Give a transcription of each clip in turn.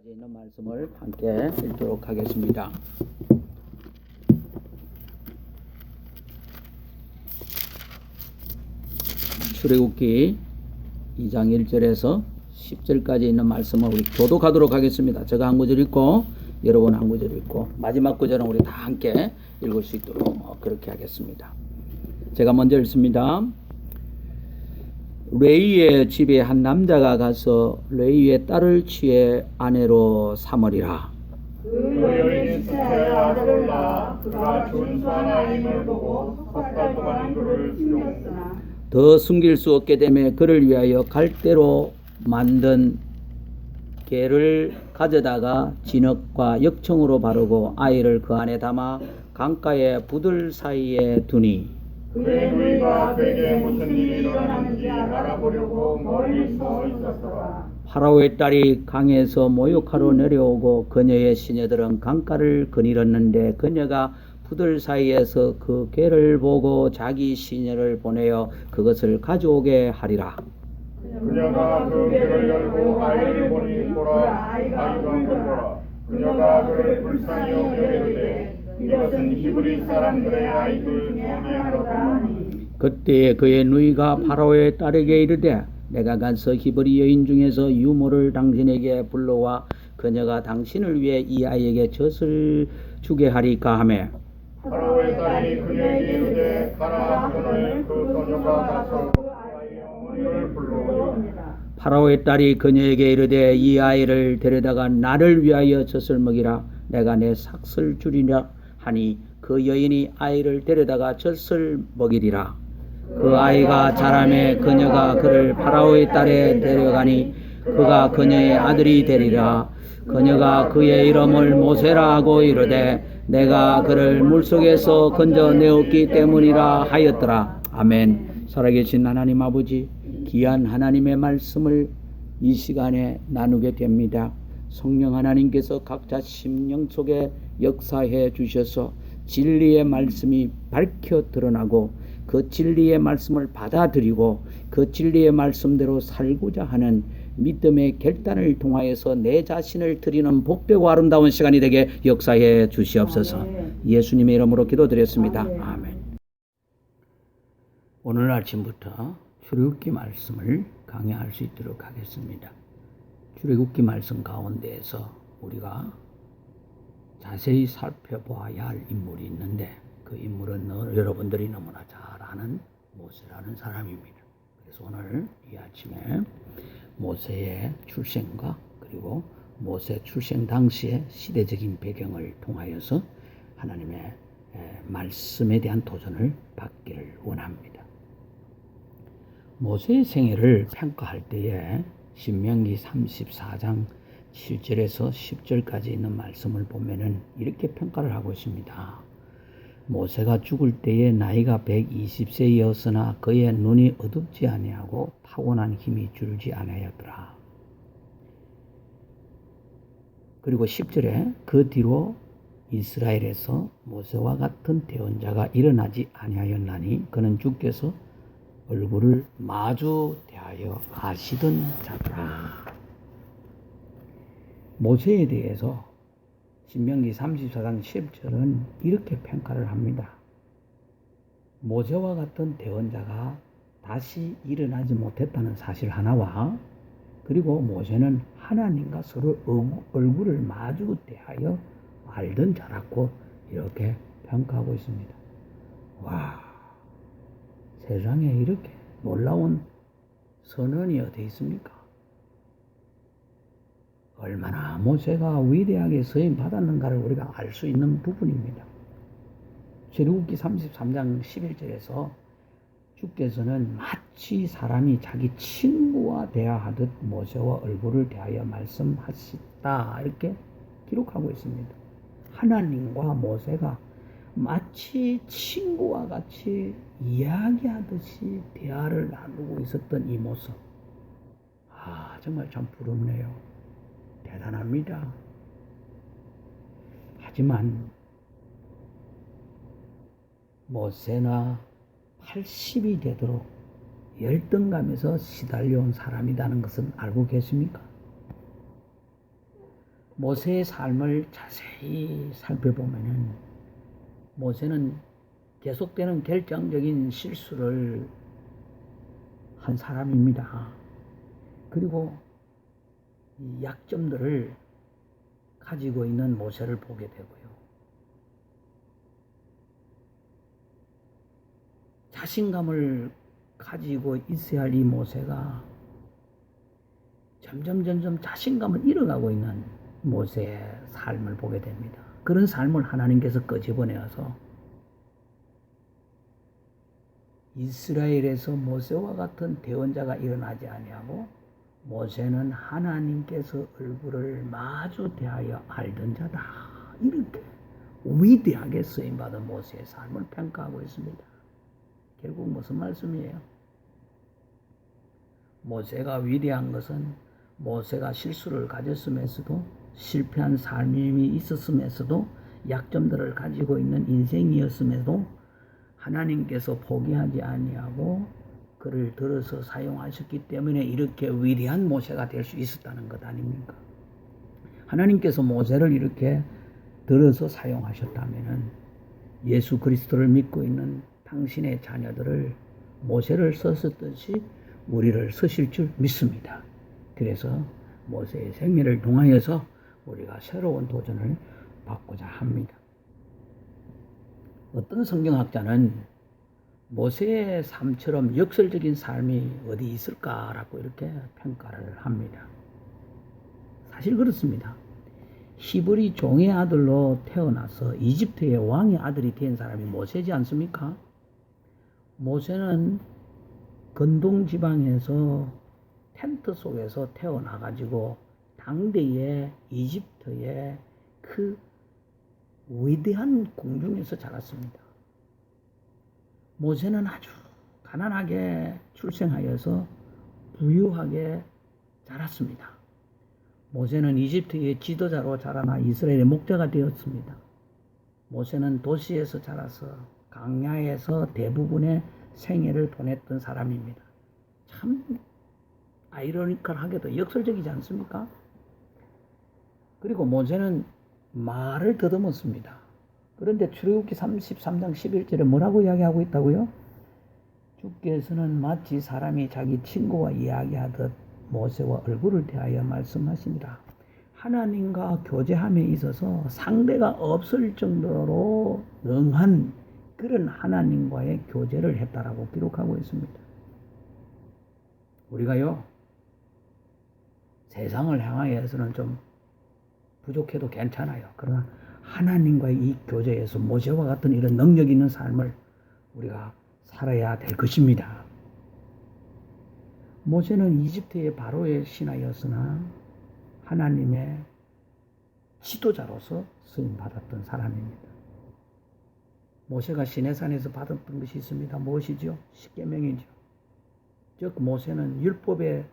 있는 말씀을 함께 읽도록 하겠습니다. 출애굽기 2장 1절에서 10절까지 있는 말씀을 우리 교독하도록 하겠습니다. 제가 한 구절 읽고 여러분 한 구절 읽고 마지막 구절은 우리 다 함께 읽을 수 있도록 그렇게 하겠습니다. 제가 먼저 읽습니다. 레위의 집에 한 남자가 가서 레위의 딸을 취해 아내로 삼으리라. 그 여인이 스타의 아들을 낳아 그가 준수한 아임을 보고 6달 동안 그를 숨겼으나 더 숨길 수 없게 되매 그를 위하여 갈대로 만든 개를 가져다가 진흙과 역청으로 바르고 아이를 그 안에 담아 강가의 부들 사이에 두니 그의 누이가 그에게 무슨 일이 일어났는지 알아보려고 멀리 서 있었더라. 파라오의 딸이 강에서 모욕하러 내려오고 그녀의 시녀들은 강가를 거닐었는데 그녀가 부들 사이에서 그 개를 보고 자기 시녀를 보내어 그것을 가져오게 하리라. 그녀가 그 개를 열고 아이를 보니 보라 아이가 울더라. 그녀가 그를 불쌍히 여겨 이르되 이것은 히브리 사람들의 아이들 중에 하나로다 하니 그때 그의 누이가 파라오의 딸에게 이르되 내가 가서 히브리 여인 중에서 유모를 당신에게 불러와 그녀가 당신을 위해 이 아이에게 젖을 주게 하리까 하매 파라오의 딸이 그녀에게 이르되 가라 하거늘 그 소녀가 가서 그 아이의 어머니를 불러오리라. 파라오의 딸이 그녀에게 이르되 이 아이를 데려다가 나를 위하여 젖을 먹이라 내가 내 삭슬 주리라 하니 그 여인이 아이를 데려다가 젖을 먹이리라. 그 아이가 자라매 그녀가 그를 파라오의 딸에 데려가니 그가 그녀의 아들이 되리라. 그녀가 그의 이름을 모세라 하고 이르되 내가 그를 물속에서 건져내었기 때문이라 하였더라. 아멘. 살아계신 하나님 아버지, 귀한 하나님의 말씀을 이 시간에 나누게 됩니다. 성령 하나님께서 각자 심령 속에 역사해 주셔서 진리의 말씀이 밝혀 드러나고 그 진리의 말씀을 받아들이고 그 진리의 말씀대로 살고자 하는 믿음의 결단을 통하여서 내 자신을 드리는 복되고 아름다운 시간이 되게 역사해 주시옵소서. 예수님의 이름으로 기도드렸습니다. 아멘. 오늘 아침부터 출애굽기 말씀을 강의할 수 있도록 하겠습니다. 출애굽기 말씀 가운데에서 우리가 자세히 살펴보아야 할 인물이 있는데 그 인물은 여러분들이 너무나 잘 아는 모세라는 사람입니다. 그래서 오늘 이 아침에 모세의 출생과 그리고 모세 출생 당시의 시대적인 배경을 통하여서 하나님의 말씀에 대한 도전을 받기를 원합니다. 모세의 생애를 평가할 때에 신명기 34장 7절에서 10절까지 있는 말씀을 보면은 이렇게 평가를 하고 있습니다. 모세가 죽을 때에 나이가 120세였으나 그의 눈이 어둡지 아니하고 타고난 힘이 줄지 아니하였더라. 그리고 10절에 그 뒤로 이스라엘에서 모세와 같은 대언자가 일어나지 아니하였나니 그는 주께서 얼굴을 마주 대하여 아시던 자더라. 모세에 대해서 신명기 34장 10절은 이렇게 평가를 합니다. 모세와 같은 대언자가 다시 일어나지 못했다는 사실 하나와 그리고 모세는 하나님과 서로 얼굴을 마주 대하여 알던 자라고 이렇게 평가하고 있습니다. 와, 세상에 이렇게 놀라운 선언이 어디 있습니까? 얼마나 모세가 위대하게 서임 받았는가를 우리가 알 수 있는 부분입니다. 출애굽기 33장 11절에서 주께서는 마치 사람이 자기 친구와 대화하듯 모세와 얼굴을 대하여 말씀하셨다 이렇게 기록하고 있습니다. 하나님과 모세가 마치 친구와 같이 이야기하듯이 대화를 나누고 있었던 이 모습, 정말 참 부럽네요. 대단합니다. 하지만 모세나 80이 되도록 열등감에서 시달려온 사람이라는 것은 알고 계십니까? 모세의 삶을 자세히 살펴보면은 모세는 계속되는 결정적인 실수를 한 사람입니다. 그리고 이 약점들을 가지고 있는 모세를 보게 되고요. 자신감을 가지고 있어야 할 이 모세가 점점 자신감을 잃어가고 있는 모세의 삶을 보게 됩니다. 그런 삶을 하나님께서 끄집어내어서 이스라엘에서 모세와 같은 대언자가 일어나지 아니하고 모세는 하나님께서 얼굴을 마주 대하여 알던 자다. 이렇게 위대하게 쓰임받은 모세의 삶을 평가하고 있습니다. 결국 무슨 말씀이에요? 모세가 위대한 것은 모세가 실수를 가졌음에서도 실패한 삶이 있었음에서도 약점들을 가지고 있는 인생이었음에도 하나님께서 포기하지 아니하고 그를 들어서 사용하셨기 때문에 이렇게 위대한 모세가 될 수 있었다는 것 아닙니까? 하나님께서 모세를 이렇게 들어서 사용하셨다면 예수 그리스도를 믿고 있는 당신의 자녀들을 모세를 썼었듯이 우리를 쓰실 줄 믿습니다. 그래서 모세의 생애를 통하여서 우리가 새로운 도전을 받고자 합니다. 어떤 성경학자는 모세의 삶처럼 역설적인 삶이 어디 있을까라고 이렇게 평가를 합니다. 사실 그렇습니다. 히브리 종의 아들로 태어나서 이집트의 왕의 아들이 된 사람이 모세지 않습니까? 모세는 건동 지방에서 텐트 속에서 태어나가지고 당대의 이집트의 그 위대한 궁중에서 자랐습니다. 모세는 아주 가난하게 출생하여서 부유하게 자랐습니다. 모세는 이집트의 지도자로 자라나 이스라엘의 목자가 되었습니다. 모세는 도시에서 자라서 광야에서 대부분의 생애를 보냈던 사람입니다. 참 아이러니컬하게도 역설적이지 않습니까? 그리고 모세는 말을 더듬었습니다. 그런데 출애굽기 33장 11절에 뭐라고 이야기하고 있다고요? 주께서는 마치 사람이 자기 친구와 이야기하듯 모세와 얼굴을 대하여 말씀하시니라. 하나님과 교제함에 있어서 상대가 없을 정도로 능한 그런 하나님과의 교제를 했다라고 기록하고 있습니다. 우리가요, 세상을 향하여서는 좀 부족해도 괜찮아요. 그러나 하나님과의 이 교제에서 모세와 같은 이런 능력 있는 삶을 우리가 살아야 될 것입니다. 모세는 이집트의 바로의 신하였으나 하나님의 지도자로서 쓰임받았던 사람입니다. 모세가 시내산에서 받았던 것이 있습니다. 무엇이죠? 십계명이죠. 즉 모세는 율법의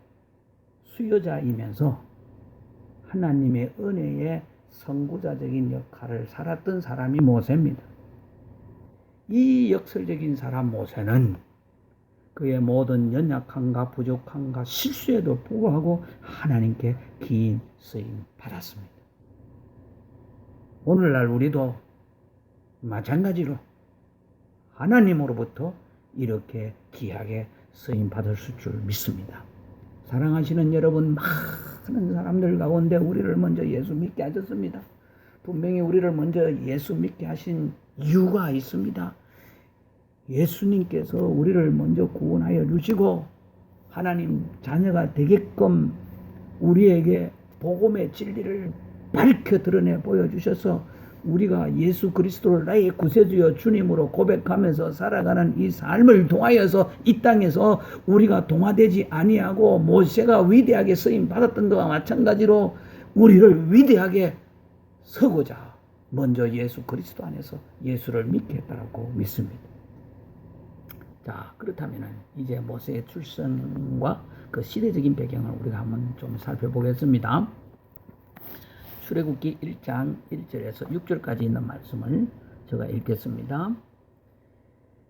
수여자이면서 하나님의 은혜의 선구자적인 역할을 살았던 사람이 모세입니다. 이 역설적인 사람 모세는 그의 모든 연약함과 부족함과 실수에도 불구하고 하나님께 긴 쓰임 받았습니다. 오늘날 우리도 마찬가지로 하나님으로부터 이렇게 귀하게 쓰임 받을 줄 믿습니다. 사랑하시는 여러분, 많은 사람들 가운데 우리를 먼저 예수 믿게 하셨습니다. 분명히 우리를 먼저 예수 믿게 하신 이유가 있습니다. 예수님께서 우리를 먼저 구원하여 주시고 하나님 자녀가 되게끔 우리에게 복음의 진리를 밝혀 드러내 보여주셔서 우리가 예수 그리스도를 나의 구세주여 주님으로 고백하면서 살아가는 이 삶을 통하여서 이 땅에서 우리가 동화되지 아니하고 모세가 위대하게 쓰임 받았던 것과 마찬가지로 우리를 위대하게 서고자 먼저 예수 그리스도 안에서 예수를 믿게 했다고 믿습니다. 자, 그렇다면 이제 모세의 출생과 그 시대적인 배경을 우리가 한번 좀 살펴보겠습니다. 출애굽기 1장 1절에서 6절까지 있는 말씀을 제가 읽겠습니다.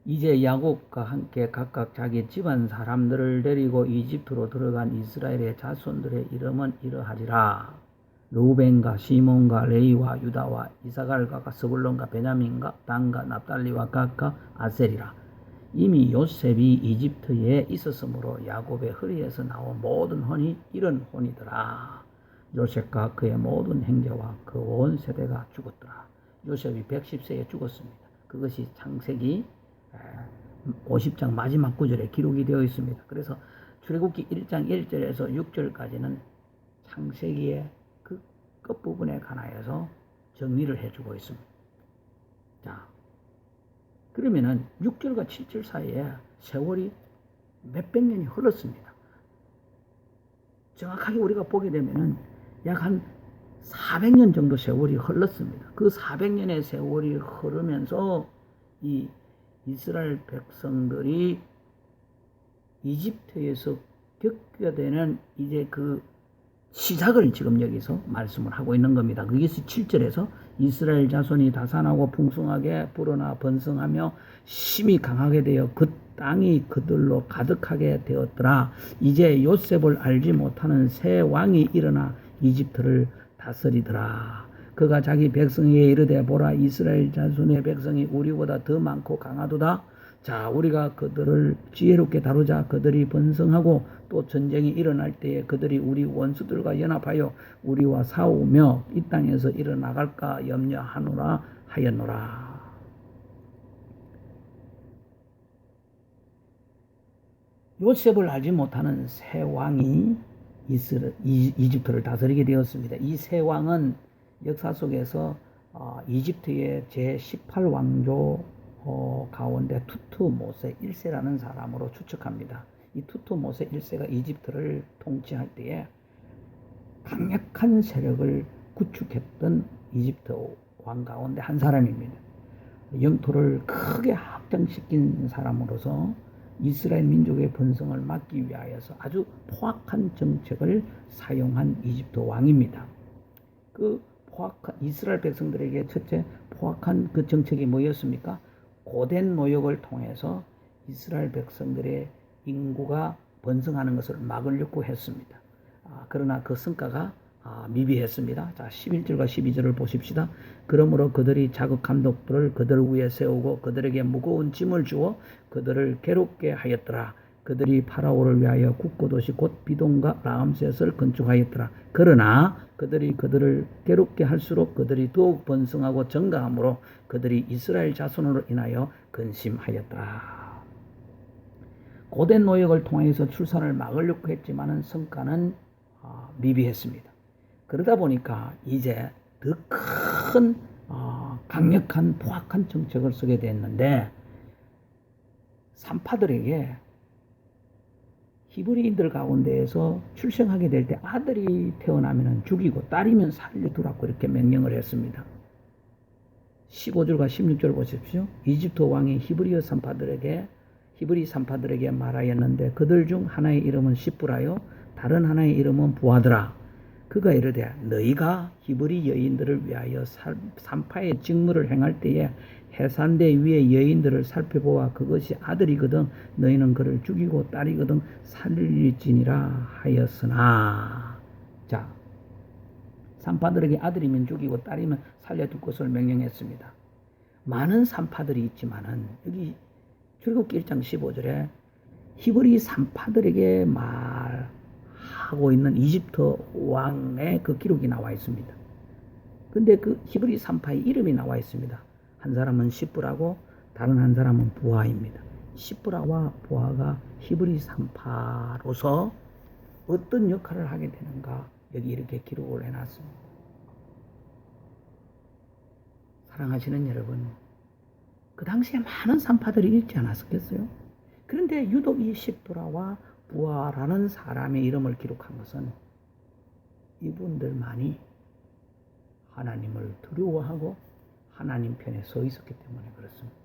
이제 야곱과 함께 각각 자기 집안 사람들을 데리고 이집트로 들어간 이스라엘의 자손들의 이름은 이러하리라. 루벤과 시몬과 레이와 유다와 이사갈과 스불론과 베냐민과 단과 납달리와 gad과 아셀이라. 이미 요셉이 이집트에 있었으므로 야곱의 허리에서 나온 모든 혼이 이런 혼이더라. 요셉과 그의 모든 형제와 그 온 세대가 죽었더라. 요셉이 110세에 죽었습니다. 그것이 창세기 50장 마지막 구절에 기록이 되어 있습니다. 그래서 출애굽기 1장 1절에서 6절까지는 창세기의 그 끝부분에 관하여서 정리를 해주고 있습니다. 자, 그러면은 6절과 7절 사이에 세월이 몇백 년이 흘렀습니다. 정확하게 우리가 보게 되면은 약 한 400년 정도 세월이 흘렀습니다. 그 400년의 세월이 흐르면서 이 이스라엘 백성들이 이집트에서 겪게 되는 이제 그 시작을 지금 여기서 말씀을 하고 있는 겁니다. 그것이 7절에서 이스라엘 자손이 다산하고 풍성하게 불어나 번성하며 심히 강하게 되어 그 땅이 그들로 가득하게 되었더라. 이제 요셉을 알지 못하는 새 왕이 일어나 이집트를 다스리더라. 그가 자기 백성에게 이르되 보라 이스라엘 자손의 백성이 우리보다 더 많고 강하도다. 자, 우리가 그들을 지혜롭게 다루자. 그들이 번성하고 또 전쟁이 일어날 때에 그들이 우리 원수들과 연합하여 우리와 싸우며 이 땅에서 일어나갈까 염려하노라 하였노라. 요셉을 알지 못하는 새 왕이 이집트를 다스리게 되었습니다. 이 새 왕은 역사 속에서 이집트의 제18왕조 가운데 투트모세 1세라는 사람으로 추측합니다. 이 투트모세 1세가 이집트를 통치할 때에 강력한 세력을 구축했던 이집트 왕 가운데 한 사람입니다. 영토를 크게 확장시킨 사람으로서 이스라엘 민족의 번성을 막기 위하여서 아주 포악한 정책을 사용한 이집트 왕입니다. 그 포악한 이스라엘 백성들에게 첫째 포악한 그 정책이 뭐였습니까? 고된 노역을 통해서 이스라엘 백성들의 인구가 번성하는 것을 막으려고 했습니다. 그러나 그 성과가 미비했습니다. 자, 11절과 12절을 보십시다. 그러므로 그들이 자국 감독들을 그들 위에 세우고 그들에게 무거운 짐을 주어 그들을 괴롭게 하였더라. 그들이 파라오를 위하여 국고도시 곧 비동과 라암셋을 건축하였더라. 그러나 그들이 그들을 괴롭게 할수록 그들이 더욱 번성하고 증가하므로 그들이 이스라엘 자손으로 인하여 근심하였더라. 고된 노역을 통해서 출산을 막으려고 했지만은 성과는 미비했습니다. 그러다 보니까 이제 더 큰 강력한 포악한 정책을 쓰게 됐는데 산파들에게 히브리인들 가운데에서 출생하게 될 때 아들이 태어나면 죽이고 딸이면 살려두라고 이렇게 명령을 했습니다. 15절과 16절 보십시오. 이집트 왕이 히브리 산파들에게 말하였는데 그들 중 하나의 이름은 시브라요 다른 하나의 이름은 부하더라. 그가 이르되 너희가 히브리 여인들을 위하여 산파의 직무를 행할 때에 해산대 위의 여인들을 살펴보아 그것이 아들이거든 너희는 그를 죽이고 딸이거든 살릴지니라 하였으나. 자, 산파들에게 아들이면 죽이고 딸이면 살려둘 것을 명령했습니다. 많은 산파들이 있지만은 여기 출애굽기 1장 15절에 히브리 산파들에게 말하고 있는 이집트 왕의 그 기록이 나와 있습니다. 근데 그 히브리 산파의 이름이 나와 있습니다. 한 사람은 시브라고 다른 한 사람은 부하입니다. 시브라와 부하가 히브리 산파로서 어떤 역할을 하게 되는가 여기 이렇게 기록을 해놨습니다. 사랑하시는 여러분, 그 당시에 많은 산파들이 있지 않았겠어요? 그런데 유독 이 시브라와 부하라는 사람의 이름을 기록한 것은 이분들만이 하나님을 두려워하고 하나님 편에 서 있었기 때문에 그렇습니다.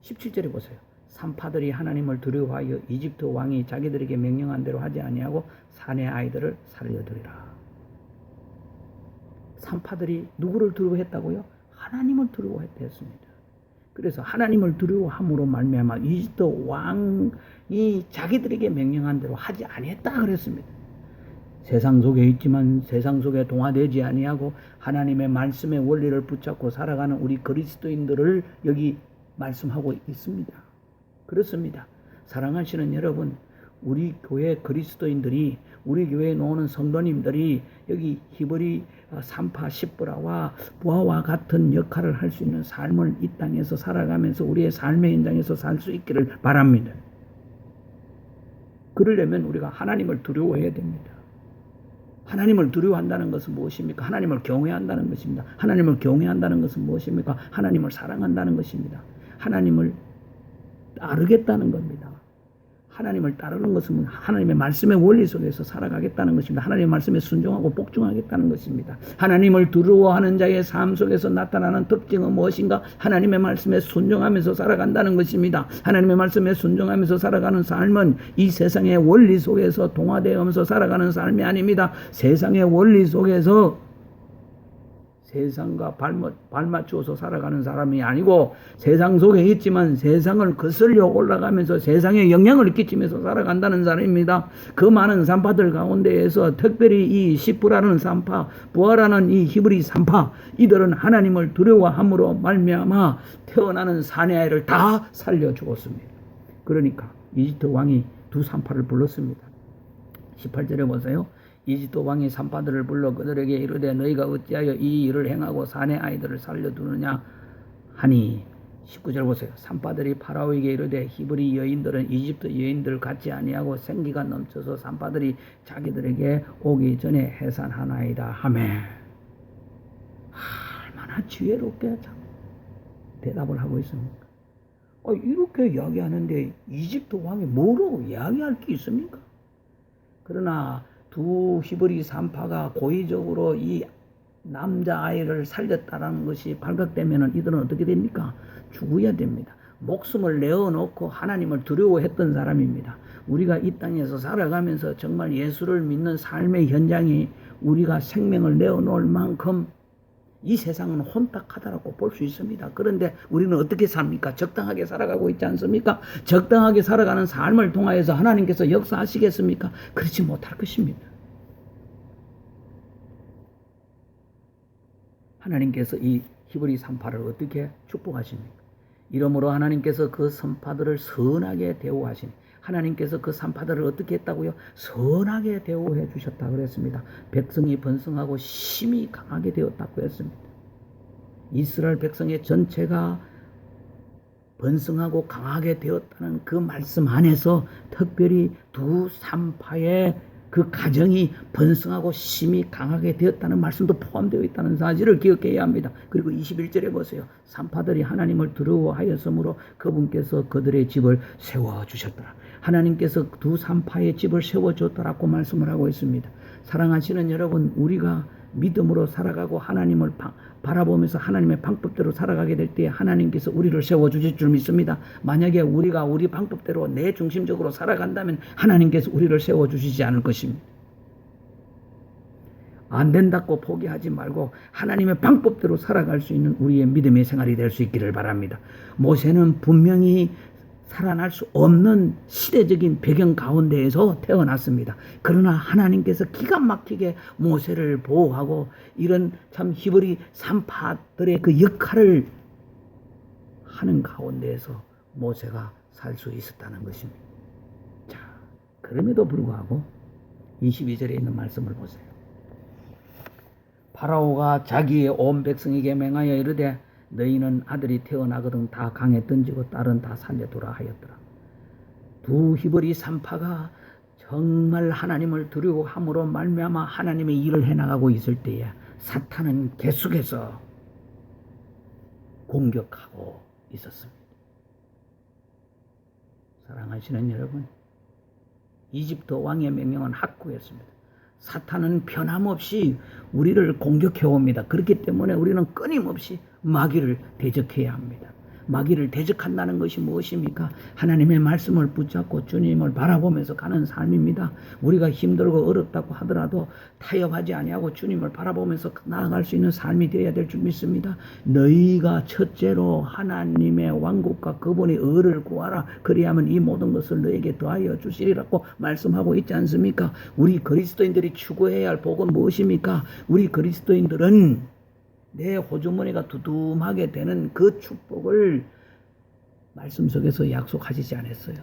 17절에 보세요. 산파들이 하나님을 두려워하여 이집트 왕이 자기들에게 명령한 대로 하지 아니하고 사내 아이들을 살려두리라. 산파들이 누구를 두려워했다고요? 하나님을 두려워했습니다. 그래서 하나님을 두려워함으로 말미암아 이집트 왕이 자기들에게 명령한 대로 하지 아니했다 그랬습니다. 세상 속에 있지만 세상 속에 동화되지 아니하고 하나님의 말씀의 원리를 붙잡고 살아가는 우리 그리스도인들을 여기 말씀하고 있습니다. 그렇습니다. 사랑하시는 여러분, 우리 교회 그리스도인들이, 우리 교회에 나오는 성도님들이 여기 히브리 산파 십부라와 부하와 같은 역할을 할 수 있는 삶을 이 땅에서 살아가면서 우리의 삶의 현장에서 살 수 있기를 바랍니다. 그러려면 우리가 하나님을 두려워해야 됩니다. 하나님을 두려워한다는 것은 무엇입니까? 하나님을 경외한다는 것입니다. 하나님을 경외한다는 것은 무엇입니까? 하나님을 사랑한다는 것입니다. 하나님을 따르겠다는 겁니다. 하나님을 따르는 것은 하나님의 말씀의 원리 속에서 살아가겠다는 것입니다. 하나님의 말씀에 순종하고 복종하겠다는 것입니다. 하나님을 두려워하는 자의 삶 속에서 나타나는 특징은 무엇인가? 하나님의 말씀에 순종하면서 살아간다는 것입니다. 하나님의 말씀에 순종하면서 살아가는 삶은 이 세상의 원리 속에서 동화되어면서 살아가는 삶이 아닙니다. 세상의 원리 속에서 세상과 발맞추어서 살아가는 사람이 아니고 세상 속에 있지만 세상을 거슬려 올라가면서 세상에 영향을 끼치면서 살아간다는 사람입니다. 그 많은 산파들 가운데에서 특별히 이 시프라는 산파, 부하라는 이 히브리 산파, 이들은 하나님을 두려워함으로 말미암아 태어나는 사내 아이를 다 살려 죽었습니다. 그러니까 이집트 왕이 두 산파를 불렀습니다. 18절에 보세요. 이집트 왕이 산파들을 불러 그들에게 이르되 너희가 어찌하여 이 일을 행하고 사내 아이들을 살려두느냐 하니 19절 보세요. 산파들이 파라오에게 이르되 히브리 여인들은 이집트 여인들 같지 아니하고 생기가 넘쳐서 산파들이 자기들에게 오기 전에 해산하나이다 하매 얼마나 지혜롭게 참 대답을 하고 있습니까? 이렇게 이야기하는데 이집트 왕이 뭐라고 이야기할 게 있습니까? 그러나 두 히브리 산파가 고의적으로 이 남자아이를 살렸다는 것이 발각되면 이들은 어떻게 됩니까? 죽어야 됩니다. 목숨을 내어놓고 하나님을 두려워했던 사람입니다. 우리가 이 땅에서 살아가면서 정말 예수를 믿는 삶의 현장이 우리가 생명을 내어놓을 만큼 이 세상은 혼탁하다라고 볼 수 있습니다. 그런데 우리는 어떻게 삽니까? 적당하게 살아가고 있지 않습니까? 적당하게 살아가는 삶을 통하여서 하나님께서 역사하시겠습니까? 그렇지 못할 것입니다. 하나님께서 이 히브리 산파를 어떻게 축복하십니까? 이러므로 하나님께서 그 산파들을 선하게 대우하시니 하나님께서 그 산파들을 어떻게 했다고요? 선하게 대우해 주셨다 그랬습니다. 백성이 번성하고 힘이 강하게 되었다고 했습니다. 이스라엘 백성의 전체가 번성하고 강하게 되었다는 그 말씀 안에서 특별히 두 산파의 그 가정이 번성하고 힘이 강하게 되었다는 말씀도 포함되어 있다는 사실을 기억해야 합니다. 그리고 21절에 보세요. 산파들이 하나님을 두려워하였으므로 그분께서 그들의 집을 세워주셨더라. 하나님께서 두 산파의 집을 세워줬더라고 말씀을 하고 있습니다. 사랑하시는 여러분, 우리가 믿음으로 살아가고 하나님을 바라보면서 하나님의 방법대로 살아가게 될 때 하나님께서 우리를 세워주실 줄 믿습니다. 만약에 우리가 우리 방법대로 내 중심적으로 살아간다면 하나님께서 우리를 세워주시지 않을 것입니다. 안 된다고 포기하지 말고 하나님의 방법대로 살아갈 수 있는 우리의 믿음의 생활이 될 수 있기를 바랍니다. 모세는 분명히 살아날 수 없는 시대적인 배경 가운데에서 태어났습니다. 그러나 하나님께서 기가 막히게 모세를 보호하고 이런 참 히브리 산파들의 그 역할을 하는 가운데에서 모세가 살 수 있었다는 것입니다. 자, 그럼에도 불구하고 22절에 있는 말씀을 보세요. 파라오가 자기의 온 백성에게 맹하여 이르되 너희는 아들이 태어나거든 다 강에 던지고 딸은 다 살려두라 하였더라. 두 히브리 산파가 정말 하나님을 두려워함으로 말미암아 하나님의 일을 해나가고 있을 때에 사탄은 계속해서 공격하고 있었습니다. 사랑하시는 여러분, 이집트 왕의 명령은 확고했습니다. 사탄은 변함없이 우리를 공격해 옵니다. 그렇기 때문에 우리는 끊임없이 마귀를 대적해야 합니다. 마귀를 대적한다는 것이 무엇입니까? 하나님의 말씀을 붙잡고 주님을 바라보면서 가는 삶입니다. 우리가 힘들고 어렵다고 하더라도 타협하지 아니하고 주님을 바라보면서 나아갈 수 있는 삶이 되어야 될 줄 믿습니다. 너희가 첫째로 하나님의 왕국과 그분의 의를 구하라. 그리하면 이 모든 것을 너에게 더하여 주시리라고 말씀하고 있지 않습니까? 우리 그리스도인들이 추구해야 할 복은 무엇입니까? 우리 그리스도인들은 내 호주머니가 두둠하게 되는 그 축복을 말씀 속에서 약속하시지 않았어요.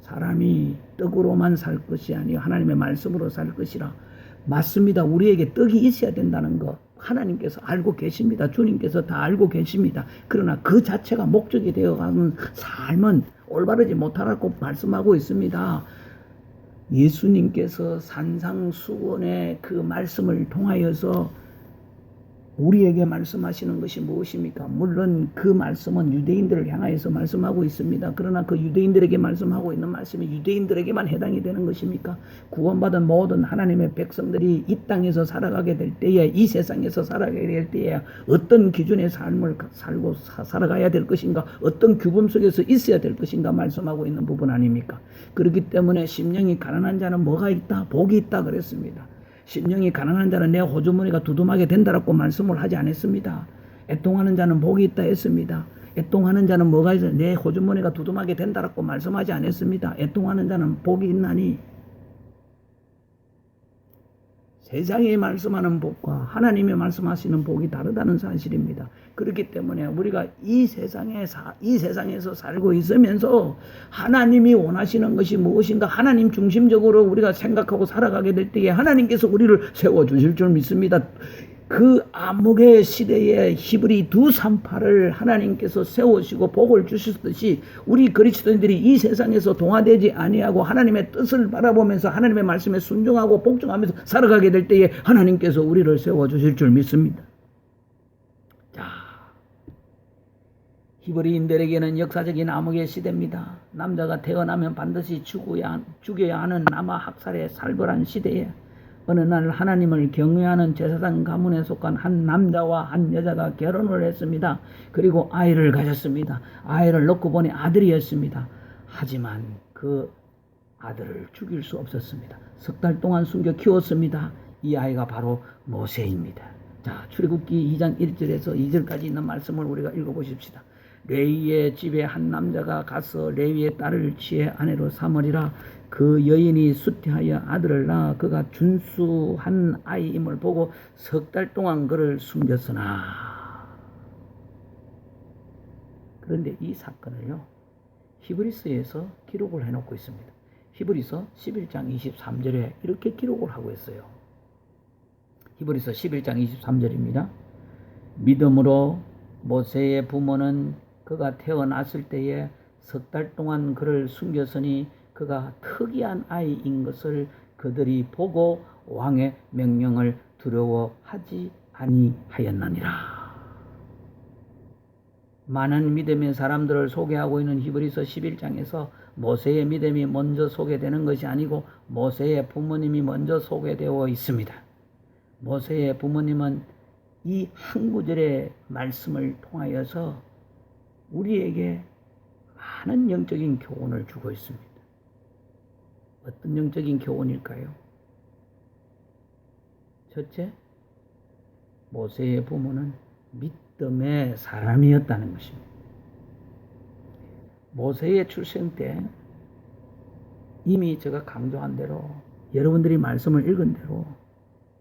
사람이 떡으로만 살 것이 아니요 하나님의 말씀으로 살 것이라. 맞습니다. 우리에게 떡이 있어야 된다는 것 하나님께서 알고 계십니다. 주님께서 다 알고 계십니다. 그러나 그 자체가 목적이 되어가는 삶은 올바르지 못하라고 말씀하고 있습니다. 예수님께서 산상수훈의 그 말씀을 통하여서 우리에게 말씀하시는 것이 무엇입니까? 물론 그 말씀은 유대인들을 향하여서 말씀하고 있습니다. 그러나 그 유대인들에게 말씀하고 있는 말씀이 유대인들에게만 해당이 되는 것입니까? 구원받은 모든 하나님의 백성들이 이 땅에서 살아가게 될 때에, 이 세상에서 살아가게 될 때에 어떤 기준의 삶을 살고 살아가야 될 것인가, 어떤 규범 속에서 있어야 될 것인가 말씀하고 있는 부분 아닙니까? 그렇기 때문에 심령이 가난한 자는 뭐가 있다? 복이 있다 그랬습니다. 심령이 가난한 자는 내 호주머니가 두둠하게 된다라고 말씀을 하지 않았습니다. 애통하는 자는 복이 있다 했습니다. 애통하는 자는 뭐가 있어? 내 호주머니가 두둠하게 된다라고 말씀하지 않았습니다. 애통하는 자는 복이 있나니? 세상이 말씀하는 복과 하나님이 말씀하시는 복이 다르다는 사실입니다. 그렇기 때문에 우리가 이 세상에서 살고 있으면서 하나님이 원하시는 것이 무엇인가 하나님 중심적으로 우리가 생각하고 살아가게 될 때에 하나님께서 우리를 세워주실 줄 믿습니다. 그 암흑의 시대에 히브리 2:38을 하나님께서 세우시고 복을 주셨듯이 우리 그리스도인들이 이 세상에서 동화되지 아니하고 하나님의 뜻을 바라보면서 하나님의 말씀에 순종하고 복종하면서 살아가게 될 때에 하나님께서 우리를 세워주실 줄 믿습니다. 자, 히브리인들에게는 역사적인 암흑의 시대입니다. 남자가 태어나면 반드시 죽여야 하는 남아 학살의 살벌한 시대에 어느 날 하나님을 경외하는 제사장 가문에 속한 한 남자와 한 여자가 결혼을 했습니다. 그리고 아이를 가졌습니다. 아이를 놓고 보니 아들이었습니다. 하지만 그 아들을 죽일 수 없었습니다. 석 달 동안 숨겨 키웠습니다. 이 아이가 바로 모세입니다. 자, 출애굽기 2장 1절에서 2절까지 있는 말씀을 우리가 읽어보십시다. 레위의 집에 한 남자가 가서 레위의 딸을 취해 아내로 삼으리라. 그 여인이 수태하여 아들을 낳아 그가 준수한 아이임을 보고 석 달 동안 그를 숨겼으나. 그런데 이 사건을요 히브리서에서 기록을 해놓고 있습니다. 히브리서 11장 23절에 이렇게 기록을 하고 있어요. 히브리서 11장 23절입니다. 믿음으로 모세의 부모는 그가 태어났을 때에 석 달 동안 그를 숨겼으니 그가 특이한 아이인 것을 그들이 보고 왕의 명령을 두려워하지 아니하였느니라. 많은 믿음의 사람들을 소개하고 있는 히브리서 11장에서 모세의 믿음이 먼저 소개되는 것이 아니고 모세의 부모님이 먼저 소개되어 있습니다. 모세의 부모님은 이 한 구절의 말씀을 통하여서 우리에게 많은 영적인 교훈을 주고 있습니다. 어떤 영적인 교훈일까요? 첫째, 모세의 부모는 믿음의 사람이었다는 것입니다. 모세의 출생 때 이미 제가 강조한 대로 여러분들이 말씀을 읽은 대로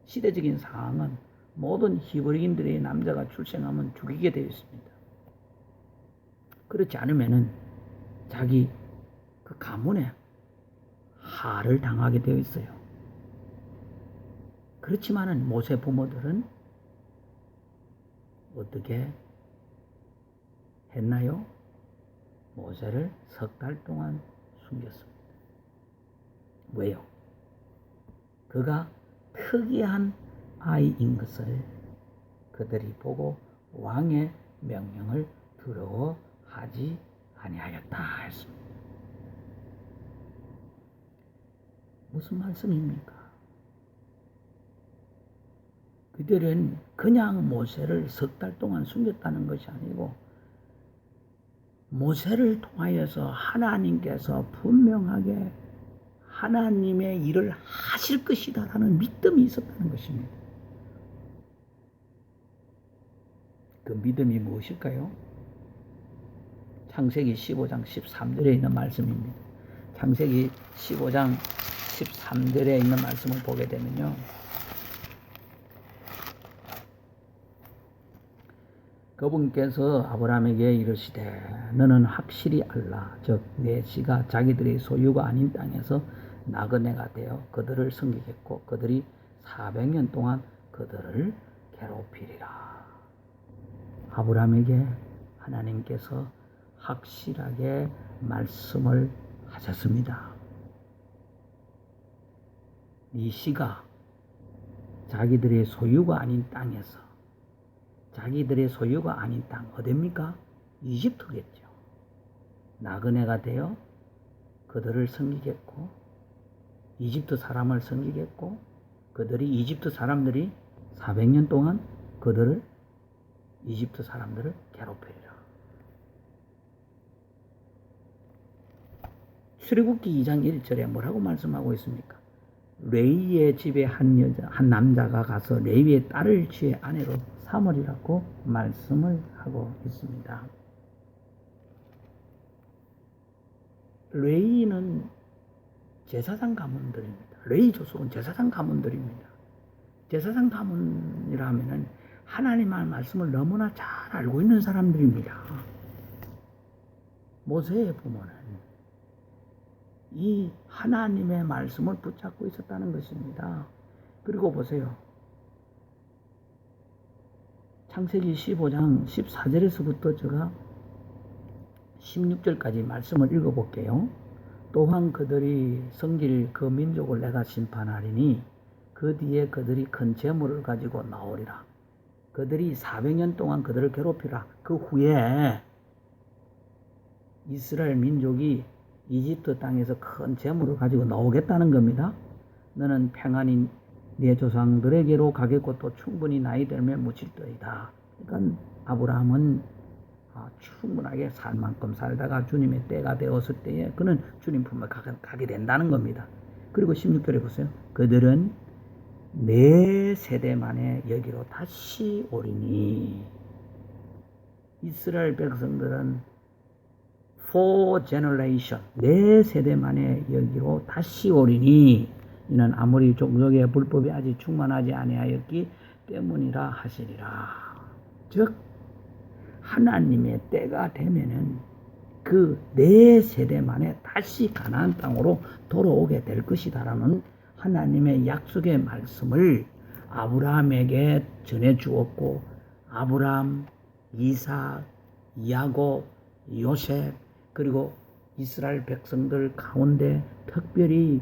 시대적인 상황은 모든 히브리인들의 남자가 출생하면 죽이게 되어 있습니다. 그렇지 않으면은 자기 그 가문에 하를 당하게 되어 있어요. 그렇지만은 모세 부모들은 어떻게 했나요? 모세를 석 달 동안 숨겼습니다. 왜요? 그가 특이한 아이인 것을 그들이 보고 왕의 명령을 두려워하지 아니하였다 했습니다. 무슨 말씀입니까? 그들은 그냥 모세를 석 달 동안 숨겼다는 것이 아니고 모세를 통하여서 하나님께서 분명하게 하나님의 일을 하실 것이다라는 믿음이 있었다는 것입니다. 그 믿음이 무엇일까요? 창세기 15장 13절에 있는 말씀입니다. 창세기 15장 13절에 있는 말씀을 보게 되면요, 그분께서 아브라함에게 이르시되 너는 확실히 알라. 즉 내 씨가 자기들의 소유가 아닌 땅에서 나그네가 되어 그들을 섬기겠고 그들이 400년 동안 그들을 괴롭히리라. 아브라함에게 하나님께서 확실하게 말씀을 하셨습니다. 네 씨가 자기들의 소유가 아닌 땅에서, 자기들의 소유가 아닌 땅 어디입니까? 이집트겠죠. 나그네가 되어 그들을 섬기겠고 이집트 사람을 섬기겠고 그들이 이집트 사람들이 400년 동안 그들을 이집트 사람들을 괴롭히리라. 출애굽기 2장 1절에 뭐라고 말씀하고 있습니까? 레위의 집에 한 남자가 가서 레위의 딸을 취해 아내로 삼으리라고 말씀을 하고 있습니다. 레위는 제사장 가문들입니다. 레위 족속은 제사장 가문들입니다. 제사장 가문이라면은 하나님의 말씀을 너무나 잘 알고 있는 사람들입니다. 모세의 부모는 이 하나님의 말씀을 붙잡고 있었다는 것입니다. 그리고 보세요. 창세기 15장 14절에서부터 제가 16절까지 말씀을 읽어볼게요. 또한 그들이 섬길 그 민족을 내가 심판하리니 그 뒤에 그들이 큰 재물을 가지고 나오리라. 그들이 400년 동안 그들을 괴롭히라. 그 후에 이스라엘 민족이 이집트 땅에서 큰 재물을 가지고 나오겠다는 겁니다. 너는 평안히 네 조상들에게로 가겠고 또 충분히 나이 들면 묻힐더이다. 그러니까 아브라함은 충분하게 살 만큼 살다가 주님의 때가 되었을 때에 그는 주님 품에 가게 된다는 겁니다. 그리고 16절에 보세요. 그들은 네 세대 만에 여기로 다시 오리니. 이스라엘 백성들은 4 generation, 네 세대 만에 여기로 다시 오리니 이는 아무리 종족의 불법이 아직 충만하지 아니하였기 때문이라 하시리라. 즉 하나님의 때가 되면은 그 네 세대 만에 다시 가나안 땅으로 돌아오게 될 것이다라는 하나님의 약속의 말씀을 아브라함에게 전해 주었고, 아브라함, 이삭, 야곱, 요셉, 그리고 이스라엘 백성들 가운데 특별히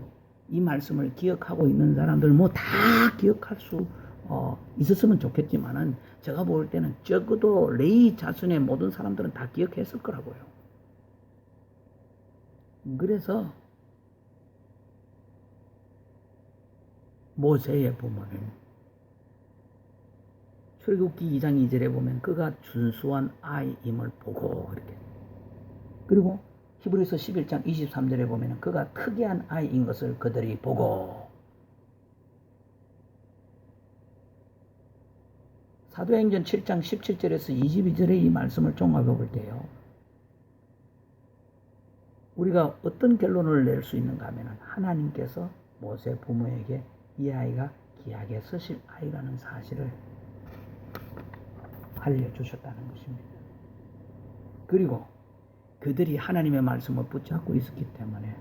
이 말씀을 기억하고 있는 사람들 뭐 다 기억할 수 있었으면 좋겠지만은 제가 볼 때는 적어도 레위 자손의 모든 사람들은 다 기억했을 거라고요. 그래서 모세의 부모는 출애굽기 2장 2절에 보면 그가 준수한 아이임을 보고 이렇게, 그리고 히브리서 11장 23절에 보면 그가 특이한 아이인 것을 그들이 보고, 사도행전 7장 17절에서 22절의 이 말씀을 종합해 볼 때요, 우리가 어떤 결론을 낼 수 있는가 하면 하나님께서 모세 부모에게 이 아이가 귀하게 쓰실 아이라는 사실을 알려주셨다는 것입니다. 그리고 그들이 하나님의 말씀을 붙잡고 있었기 때문에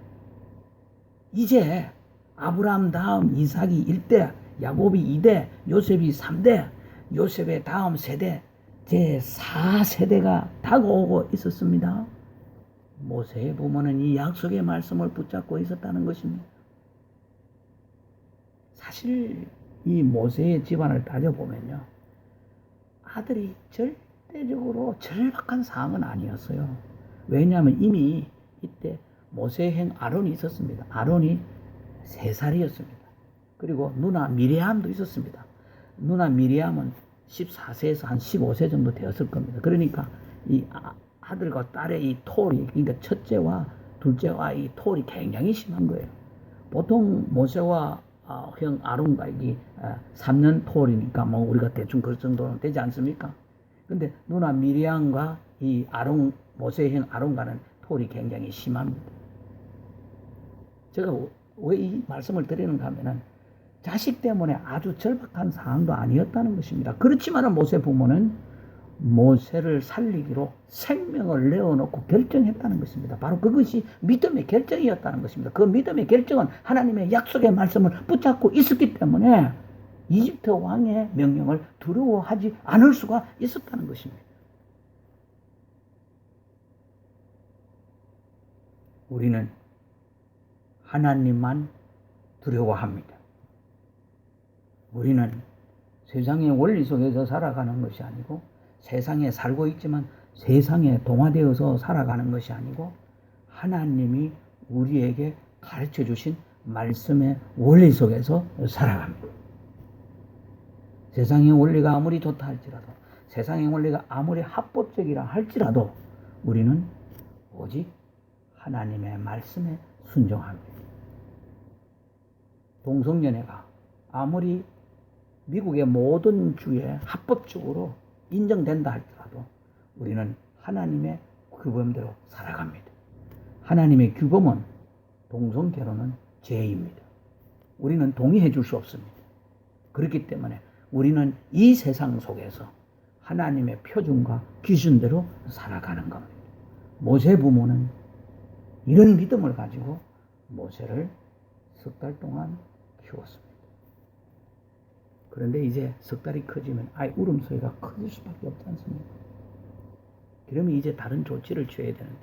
이제 아브라함 다음 이삭이 1대, 야곱이 2대, 요셉이 3대, 요셉의 다음 세대, 제4세대가 다가오고 있었습니다. 모세의 부모는 이 약속의 말씀을 붙잡고 있었다는 것입니다. 사실 이 모세의 집안을 따져보면요, 아들이 절대적으로 절박한 상황은 아니었어요. 왜냐하면 이미 이때 모세행 아론이 있었습니다. 아론이 3살이었습니다. 그리고 누나 미리암도 있었습니다. 누나 미리암은 14세에서 한 15세 정도 되었을 겁니다. 그러니까 이 아들과 딸의 이 토리, 그러니까 첫째와 둘째와 이 토리 굉장히 심한 거예요. 보통 모세와 형 아론과 이 3년 토리니까 뭐 우리가 대충 그 정도는 되지 않습니까? 근데 누나 미리암과 이 모세의 형 아론과는 토리 굉장히 심합니다. 제가 왜 이 말씀을 드리는가 하면은 자식 때문에 아주 절박한 상황도 아니었다는 것입니다. 그렇지만 모세 부모는 모세를 살리기로 생명을 내어놓고 결정했다는 것입니다. 바로 그것이 믿음의 결정이었다는 것입니다. 그 믿음의 결정은 하나님의 약속의 말씀을 붙잡고 있었기 때문에 이집트 왕의 명령을 두려워하지 않을 수가 있었다는 것입니다. 우리는 하나님만 두려워합니다. 우리는 세상의 원리 속에서 살아가는 것이 아니고 세상에 살고 있지만 세상에 동화되어서 살아가는 것이 아니고 하나님이 우리에게 가르쳐 주신 말씀의 원리 속에서 살아갑니다. 세상의 원리가 아무리 좋다 할지라도 세상의 원리가 아무리 합법적이라 할지라도 우리는 오직 하나님의 말씀에 순종합니다. 동성연애가 아무리 미국의 모든 주에 합법적으로 인정된다 할지라도 우리는 하나님의 규범대로 살아갑니다. 하나님의 규범은 동성결혼은 죄입니다. 우리는 동의해 줄 수 없습니다. 그렇기 때문에 우리는 이 세상 속에서 하나님의 표준과 기준대로 살아가는 겁니다. 모세 부모는 이런 믿음을 가지고 모세를 석 달 동안 키웠습니다. 그런데 이제 석 달이 커지면 아이 울음소리가 커질 수밖에 없지 않습니까? 그러면 이제 다른 조치를 취해야 되는데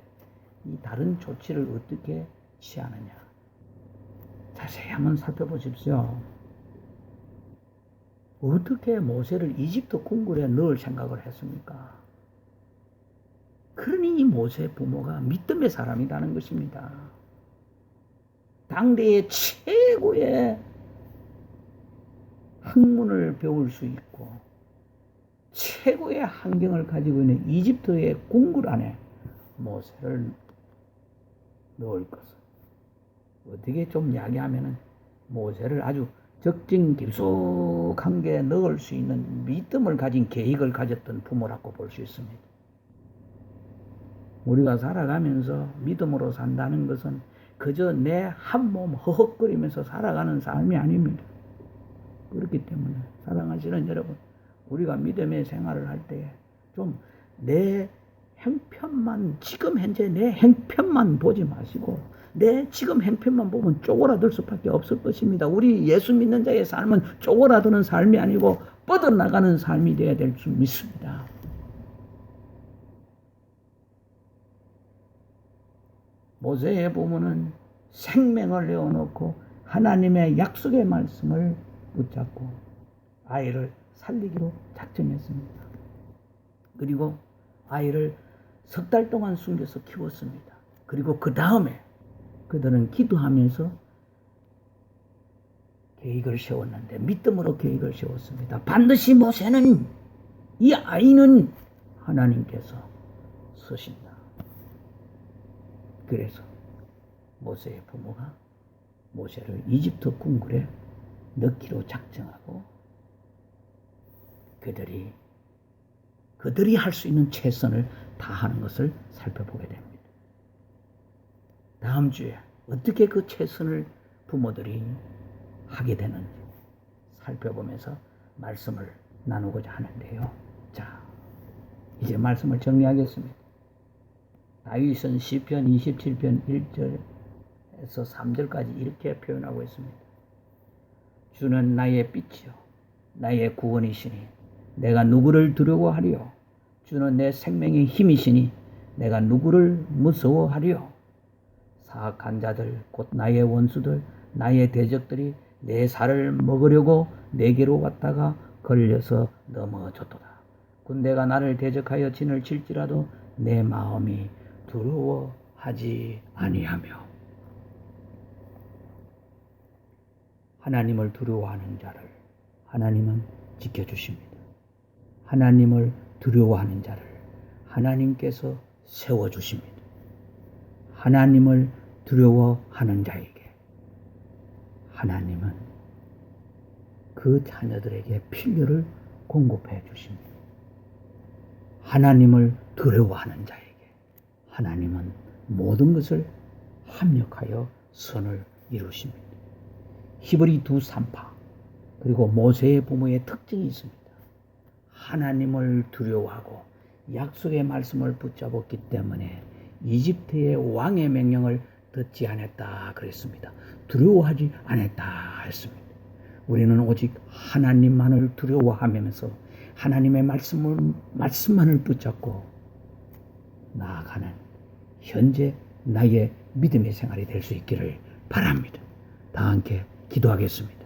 이 다른 조치를 어떻게 취하느냐? 자세히 한번 살펴보십시오. 어떻게 모세를 이집트 궁궐에 넣을 생각을 했습니까? 그러니 이 모세 부모가 믿음의 사람이라는 것입니다. 당대의 최고의 학문을 배울 수 있고 최고의 환경을 가지고 있는 이집트의 궁궐 안에 모세를 넣을 것을 어떻게 좀 이야기하면은 모세를 아주 적정 깊숙한 게 넣을 수 있는 믿음을 가진 계획을 가졌던 부모라고 볼 수 있습니다. 우리가 살아가면서 믿음으로 산다는 것은 그저 내 한 몸 허헉거리면서 살아가는 삶이 아닙니다. 그렇기 때문에 사랑하시는 여러분, 우리가 믿음의 생활을 할 때 좀 내 형편만, 지금 현재 내 형편만 보지 마시고 내 지금 형편만 보면 쪼그라들 수밖에 없을 것입니다. 우리 예수 믿는 자의 삶은 쪼그라드는 삶이 아니고 뻗어나가는 삶이 되어야 될 줄 믿습니다. 모세의 부모는 생명을 내어놓고 하나님의 약속의 말씀을 붙잡고 아이를 살리기로 작정했습니다. 그리고 아이를 석 달 동안 숨겨서 키웠습니다. 그리고 그 다음에 그들은 기도하면서 계획을 세웠는데 믿음으로 계획을 세웠습니다. 반드시 모세는 이 아이는 하나님께서 쓰신다. 그래서 모세의 부모가 모세를 이집트 궁궐에 넣기로 작정하고 그들이 할 수 있는 최선을 다하는 것을 살펴보게 됩니다. 다음 주에 어떻게 그 최선을 부모들이 하게 되는지 살펴보면서 말씀을 나누고자 하는데요. 자, 이제 말씀을 정리하겠습니다. 다윗은 시편 27편 1절에서 3절까지 이렇게 표현하고 있습니다. 주는 나의 빛이요 나의 구원이시니 내가 누구를 두려워하리요? 주는 내 생명의 힘이시니 내가 누구를 무서워하리요? 사악한 자들 곧 나의 원수들 나의 대적들이 내 살을 먹으려고 내게로 왔다가 걸려서 넘어졌도다. 군대가 나를 대적하여 진을 칠지라도 내 마음이 두려워하지 아니하며. 하나님을 두려워하는 자를 하나님은 지켜주십니다. 하나님을 두려워하는 자를 하나님께서 세워주십니다. 하나님을 두려워하는 자에게 하나님은 그 자녀들에게 필요를 공급해 주십니다. 하나님을 두려워하는 자에게 하나님은 모든 것을 합력하여 선을 이루십니다. 히브리 2:3파 그리고 모세의 부모의 특징이 있습니다. 하나님을 두려워하고 약속의 말씀을 붙잡았기 때문에 이집트의 왕의 명령을 듣지 않았다 그랬습니다. 두려워하지 않았다 했습니다. 우리는 오직 하나님만을 두려워하면서 하나님의 말씀만을 붙잡고 나아가는 현재 나의 믿음의 생활이 될 수 있기를 바랍니다. 다 함께 기도하겠습니다.